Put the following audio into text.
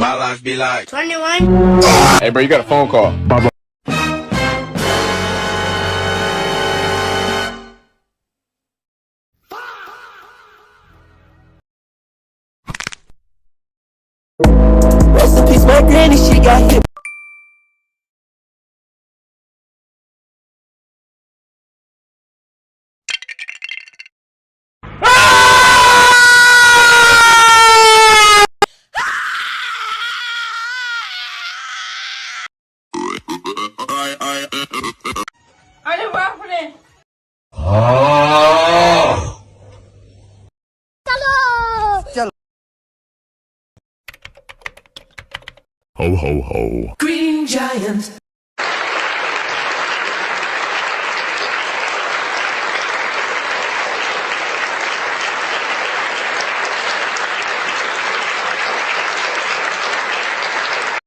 My life be like 21. Hey, bro, you got a phone call. Rest in peace, my granny, she got hit. Are you happening? Ho ho ho. Green giant.